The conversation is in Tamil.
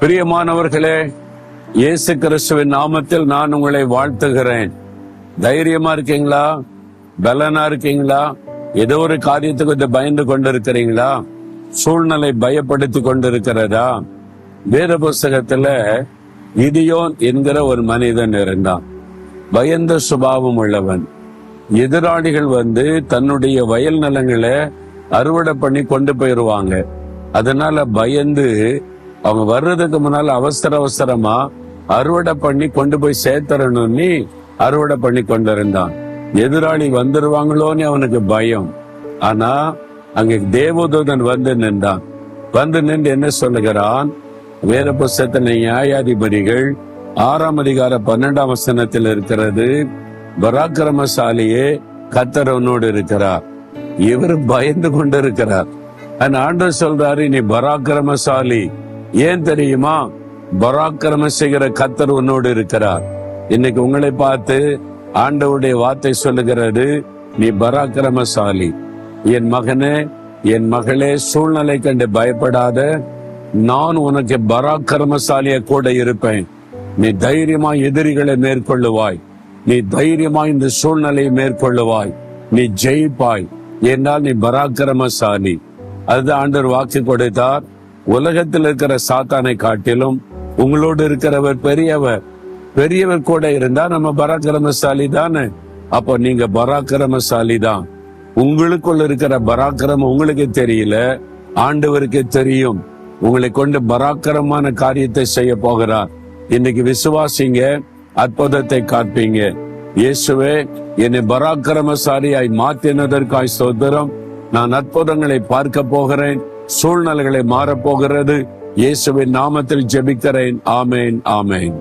பிரியமானவர்களே, இயேசு கிறிஸ்துவின் நாமத்தில் நான் உங்களை வாழ்த்துகிறேன். தைரியமா இருக்கீங்களா? பலனா இருக்கீங்களா? ஏதோ ஒரு காரியத்துக்கு பயந்து கொண்டிருக்கிறீங்களா? சூழ்நிலை பயப்படுத்தி கொண்டிருக்கிறதா? வேத புஸ்தகத்துல கிதியோன் என்கிற ஒரு மனிதன் இருந்தான். பயந்த சுபாவம் உள்ளவன். எதிராளிகள் தன்னுடைய வயல் நிலங்களை அறுவடை பண்ணி கொண்டு போயிருவாங்க. அதனால பயந்து அவங்க வர்றதுக்கு முன்னால அவசரமா அறுவடை பண்ணி கொண்டு போய் சேர்த்தரணும்னு அறுவடை பண்ணி கொண்டிருந்தான். எதிராளி வந்துருவாங்களோன்னு அவனுக்கு பயம். ஆனா அங்க தேவதூதன் நின்றான். நின்று என்ன சொல்லுகிறான்? வேத புஸ்தகத்துல நியாயாதிபதிகள் 6ஆம் அதிகாரம் 12ஆம் வசனத்தில் இருக்கிறது, பராக்கிரமசாலியே கர்த்தர் உன்னோடு இருக்கிறார். இவர் பயந்து கொண்டு இருக்கிறார். ஆண்டவர் சொல்றாரு, நீ பராக்கிரமசாலி. ஏன் தெரியுமா? பராக்கிரம செய்கிற கர்த்தர் உன்னோடு இருக்கிறார். இன்னைக்கு உங்களை பார்த்து ஆண்டவருடைய வார்த்தை சொல்லுகிறது, நீ பராக்கிரமசாலி. என் மகனே, என் மகளே, சூழ்நிலை கண்டு பயப்படாத. நான் உனக்கு பராக்கிரமசாலிய கூட இருப்பேன். நீ தைரியமா எதிரிகளை மேற்கொள்ளுவாய். நீ தைரியமா இந்த சூழ்நிலையை மேற்கொள்ளுவாய். நீ ஜெயிப்பாய். என்றால் நீ பராக்கிரமசாலி. அதுதான் ஆண்டவர் வாக்கு கொடுத்தார். உலகத்தில் இருக்கிற சாத்தானை காட்டிலும் உங்களோடு இருக்கிறவர் பெரியவர். பெரியவர் கூட இருந்தா நம்ம பராக்கிரமசாலி தானே. அப்போ நீங்க பராக்கிரமசாலி தான். உங்களுக்குள்ள இருக்கிற பராக்கிரமம் உங்களுக்கு தெரியல, ஆண்டவருக்கு தெரியும். உங்களை கொண்டு பராக்கிரமான காரியத்தை செய்ய போகிறார். இன்னைக்கு விசுவாசிங்க, அற்புதத்தை காப்பீங்க. இயேசுவே, என்னை பராக்கிரமசாலியாய் மாற்றினதற்காய் ஸ்தோத்திரம். நான் அற்புதங்களை பார்க்க போகிறேன். சூழ்நிலைகளை மாறப்போகிறது. இயேசுவின் நாமத்தில் ஜெபிக்கிறேன். ஆமேன், ஆமேன்.